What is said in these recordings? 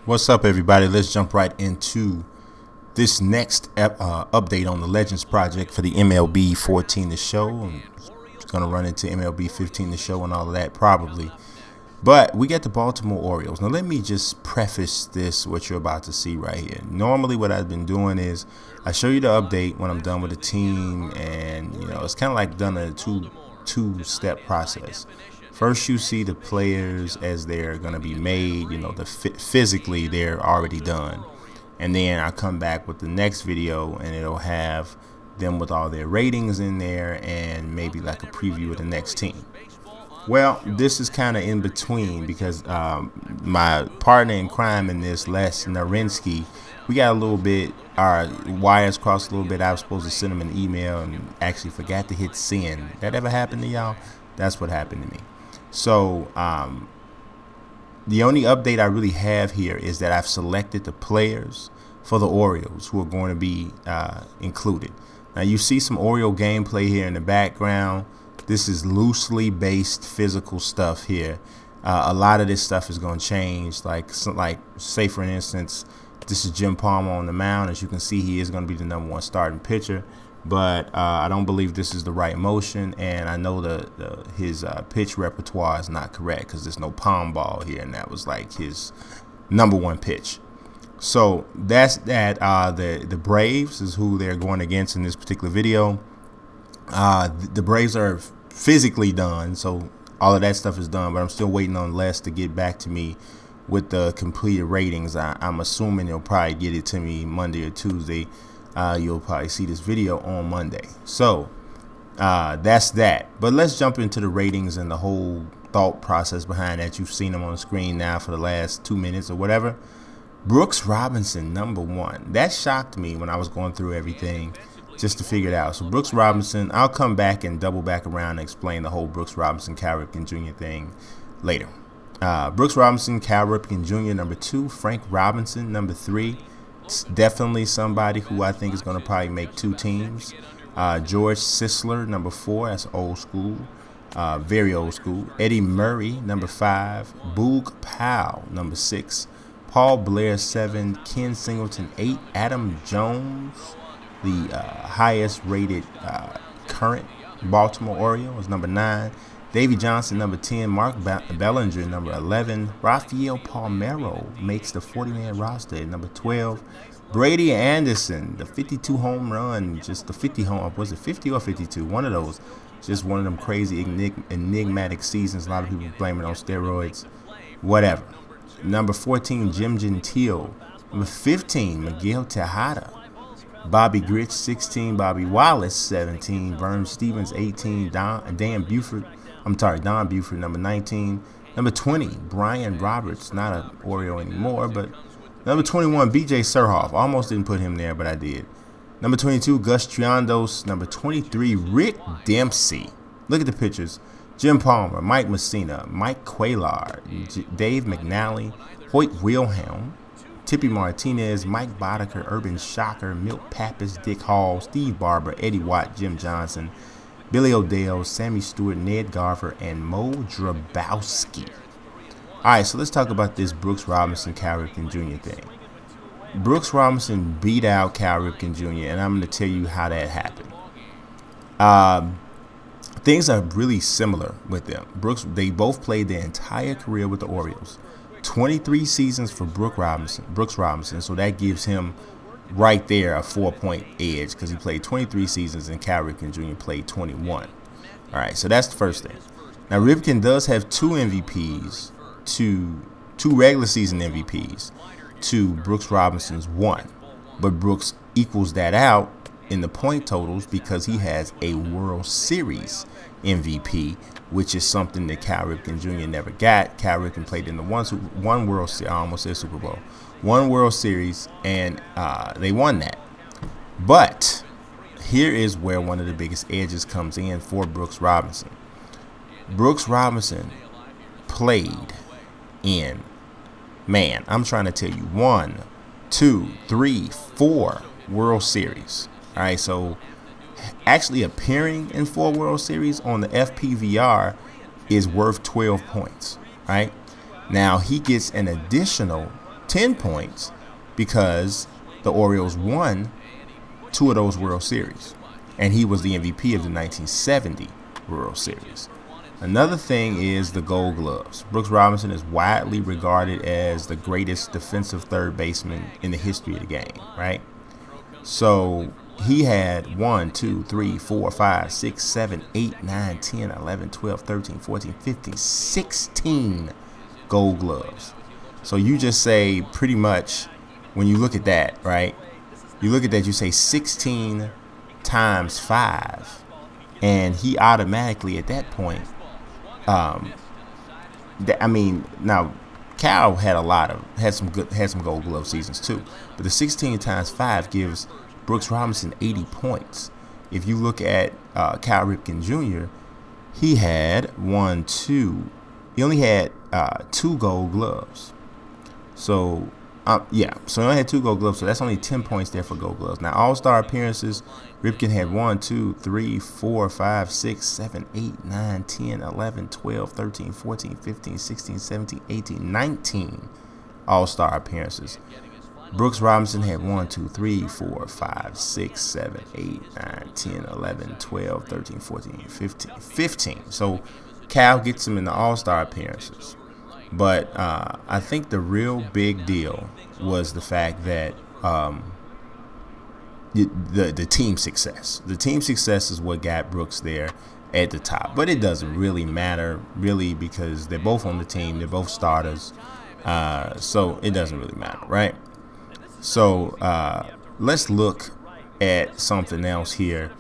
What's up, everybody? Let's jump right into this next update on the Legends project for the MLB 14 The Show. It's going to run into MLB 15 The Show and all of that probably. But we get the Baltimore Orioles. Now, let me just preface this, what you're about to see right here. Normally, what I've been doing is I show you the update when I'm done with the team, and it's kind of like done a two-step process. First, you see the players as they're going to be made, physically they're already done. And then I come back with the next video and it'll have them with all their ratings in there and maybe like a preview of the next team. Well, this is kind of in between because my partner in crime in this, Les Narinsky, we got a little bit, our wires crossed a little bit. I was supposed to send him an email and actually forgot to hit send. That ever happened to y'all? That's what happened to me. So the only update I really have here is that I've selected the players for the Orioles who are going to be included. Now you see some Oriole gameplay here in the background. This is loosely based physical stuff here. A lot of this stuff is going to change. Like say for instance, this is Jim Palmer on the mound. As you can see, he is going to be the #1 starting pitcher. But I don't believe this is the right motion, and I know his pitch repertoire is not correct because there's no palm ball here, and that was like his #1 pitch. So that's that. The Braves is who they're going against in this particular video. The Braves are physically done, so all of that stuff is done, but I'm still waiting on Les to get back to me with the completed ratings. I'm assuming he'll probably get it to me Monday or Tuesday. You'll probably see this video on Monday. So that's that. But let's jump into the ratings and the whole thought process behind that. You've seen them on the screen now for the last 2 minutes or whatever. Brooks Robinson, #1. That shocked me when I was going through everything just to figure it out. So Brooks Robinson, I'll come back and double back around and explain the whole Brooks Robinson, Cal Ripken Jr. thing later. Brooks Robinson, Cal Ripken Jr. #2. Frank Robinson, #3. Definitely somebody who I think is going to probably make 2 teams. George Sisler, #4. That's old school, very old school. Eddie Murray, #5. Boog Powell, #6. Paul Blair, 7. Ken Singleton, 8. Adam Jones, the highest rated current Baltimore Oriole, is #9. Davey Johnson, #10. Mark Bellinger, #11. Rafael Palmeiro makes the 40-man roster at #12. Brady Anderson, the 52 home run, just the 50 home, was it 50 or 52? One of those. Just one of them crazy enigmatic seasons. A lot of people blame it on steroids. Whatever. #14, Jim Gentile. #15, Miguel Tejada. Bobby Grich, 16. Bobby Wallace, 17. Vern Stevens, 18. Don Buford, #19. #20, Brian Roberts, not an Oriole anymore, but #21, BJ Surhoff. Almost didn't put him there, but I did. #22, Gus Triandos. #23, Rick Dempsey. Look at the pictures. Jim Palmer, Mike Messina, Mike Cuellar, Dave McNally, Hoyt Wilhelm, Tippy Martinez, Mike Boddicker, Urban Shocker, Milt Pappas, Dick Hall, Steve Barber, Eddie Watt, Jim Johnson, Billy O'Dell, Sammy Stewart, Ned Garver, and Mo Drabowski. Alright, so let's talk about this Brooks Robinson, Cal Ripken Jr. thing. Brooks Robinson beat out Cal Ripken Jr., and I'm going to tell you how that happened. Things are really similar with them. They both played their entire career with the Orioles. 23 seasons for Brooks Robinson, so that gives him right there a 4-point edge because he played 23 seasons and Cal Ripken Jr. played 21. All right, so that's the first thing. Now Ripken does have 2 MVPs, two regular season MVPs to Brooks Robinson's 1, but Brooks equals that out in the point totals because he has a World Series MVP, which is something that Cal Ripken Jr. never got. Cal Ripken played in the one World Series, I almost said Super Bowl, 1 World Series, and they won that. But here is where one of the biggest edges comes in for Brooks Robinson. Brooks Robinson played in, man, I'm trying to tell you, 1, 2, 3, 4 World Series. All right, so actually appearing in 4 World Series on the FPVR is worth 12 points, right? Now he gets an additional 10 points because the Orioles won 2 of those World Series, and he was the MVP of the 1970 World Series. Another thing is the Gold Gloves. Brooks Robinson is widely regarded as the greatest defensive third baseman in the history of the game, right? So he had 1, 2, 3, 4, 5, 6, 7, 8, 9, 10, 11, 12, 13, 14, 15, 16 Gold Gloves. So you just say pretty much, when you look at that, right? You look at that, you say 16 times 5, and he automatically at that point, now Cal had some Gold Glove seasons too, but the 16 times 5 gives Brooks Robinson 80 points. If you look at Cal Ripken Jr., he had he only had 2 Gold Gloves. So so he only had 2 Gold Gloves, so that's only 10 points there for Gold Gloves. Now, All-Star appearances, Ripken had 1, 2, 3, 4, 5, 6, 7, 8, 9, 10, 11, 12, 13, 14, 15, 16, 17, 18, 19 All-Star appearances. Brooks Robinson had 1, 2, 3, 4, 5, 6, 7, 8, 9, 10, 11, 12, 13, 14, 15. So Cal gets him in the All-Star appearances. But I think the real big deal was the fact that the team success. The team success is what got Brooks there at the top. But it doesn't really matter, really, because they're both on the team. They're both starters. So it doesn't really matter, right? So let's look at something else here.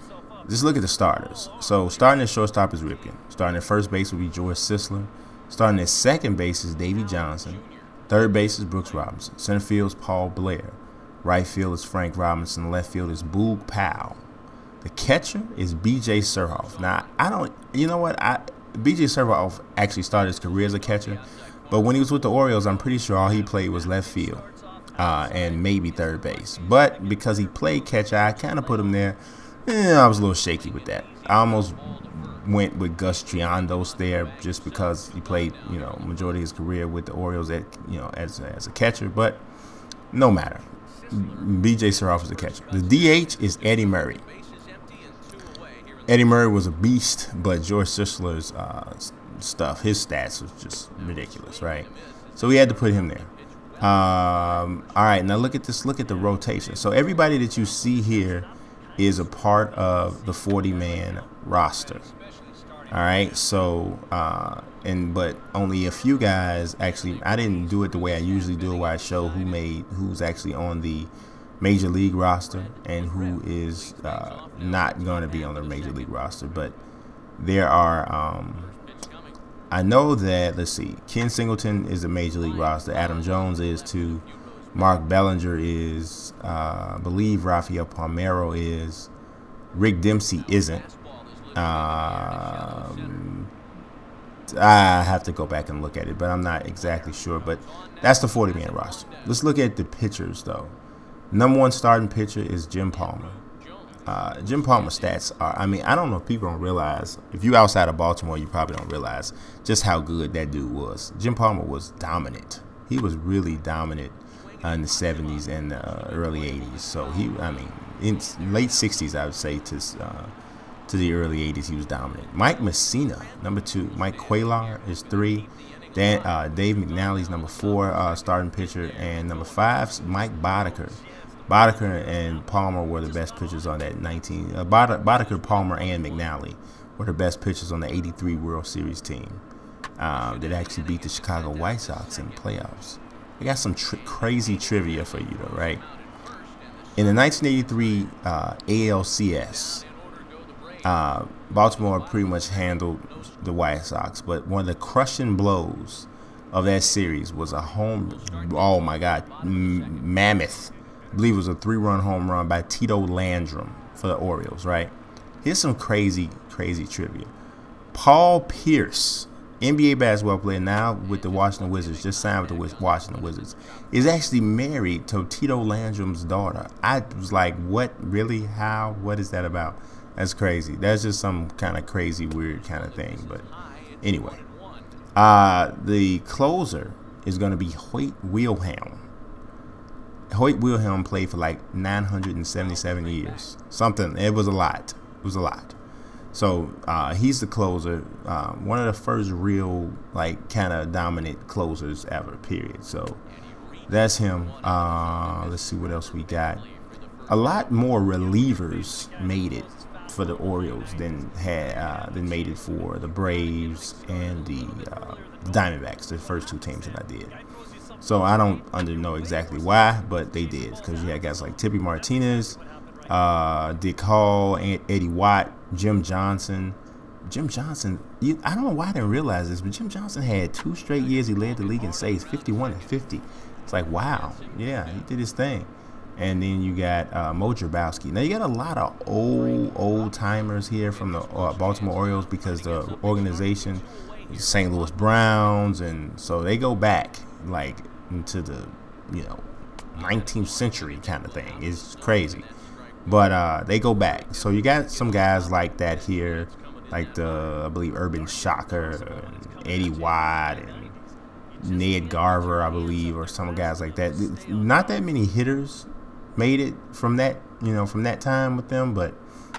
Just look at the starters. So starting at shortstop is Ripken. Starting at first base would be George Sisler. Starting at second base is Davey Johnson. Third base is Brooks Robinson. Center field is Paul Blair. Right field is Frank Robinson. Left field is Boog Powell. The catcher is B.J. Surhoff. Now, B.J. Surhoff actually started his career as a catcher, but when he was with the Orioles, I'm pretty sure all he played was left field and maybe third base. But because he played catcher, I kind of put him there. I was a little shaky with that. I almost went with Gus Triandos there just because he played, majority of his career with the Orioles as a catcher, but no matter. B.J. Surhoff is a catcher. The DH is Eddie Murray. Eddie Murray was a beast, but George Sisler's his stats was just ridiculous, right? So we had to put him there. All right, now look at this. Look at the rotation. So everybody that you see here is a part of the 40-man roster. All right, so but only a few guys actually. I didn't do it the way I usually do it, where I show who's actually on the major league roster and who is not going to be on the major league roster. But there are I know that, let's see, Ken Singleton is a major league roster. Adam Jones is too. Mark Bellinger is. I believe Rafael Palmeiro is. Rick Dempsey isn't. I have to go back and look at it, but I'm not exactly sure. But that's the 40-man roster. Let's look at the pitchers, though. Number 1 starting pitcher is Jim Palmer. Jim Palmer's stats are, I don't know if people don't realize, if you're outside of Baltimore, you probably don't realize just how good that dude was. Jim Palmer was dominant. He was really dominant in the 70s and early 80s. So in late 60s, I would say, to the early 80s, he was dominant. Mike Messina, number 2. Mike Cuellar is 3. Dave McNally's number 4 starting pitcher. And number 5, Mike Boddicker. Boddicker and Palmer were the best pitchers on that Boddicker, Palmer, and McNally were the best pitchers on the 83 World Series team that actually beat the Chicago White Sox in the playoffs. I got some crazy trivia for you, though, right? In the 1983 ALCS, Baltimore pretty much handled the White Sox, but one of the crushing blows of that series was a mammoth. I believe it was a 3-run home run by Tito Landrum for the Orioles, right? Here's some crazy trivia. Paul Pierce, NBA basketball player now with the Washington Wizards, just signed with the Washington Wizards, is actually married to Tito Landrum's daughter. I was like, what? Really? How? What is that about? That's crazy. That's just some kind of crazy, weird kind of thing. But anyway, the closer is going to be Hoyt Wilhelm. Hoyt Wilhelm played for like 977 years. Something. It was a lot. It was a lot. So he's the closer. One of the first real, like, kind of dominant closers ever, period. So that's him. Let's see what else we got. A lot more relievers made it for the Orioles than made it for the Braves and the Diamondbacks, the first two teams that I did. So I don't know exactly why, but they did, because you had guys like Tippy Martinez, Dick Hall, Eddie Watt, Jim Johnson. I don't know why I didn't realize this, but Jim Johnson had 2 straight years he led the league in saves, 51 and 50. It's like, wow, yeah, he did his thing. And then you got Mo Grabowski. Now you got a lot of old timers here from the Baltimore Orioles, because the organization is St. Louis Browns, and so they go back like into the 19th century kind of thing. It's crazy, but they go back. So you got some guys like that here, like I believe Urban Shocker, and Eddie Watt, and Ned Garver, I believe, or some guys like that. Not that many hitters made it from that time with them, but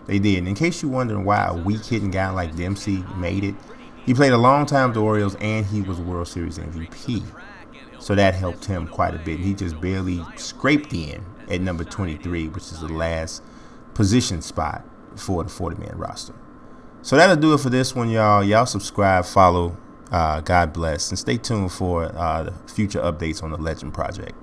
they did. And in case you're wondering why a weak hitting guy like Dempsey made it, he played a long time with the Orioles, and he was World Series MVP. So that helped him quite a bit. He just barely scraped in at number 23, which is the last position spot for the 40-man roster. So that'll do it for this one, y'all. Y'all subscribe, follow, God bless, and stay tuned for the future updates on the Legend Project.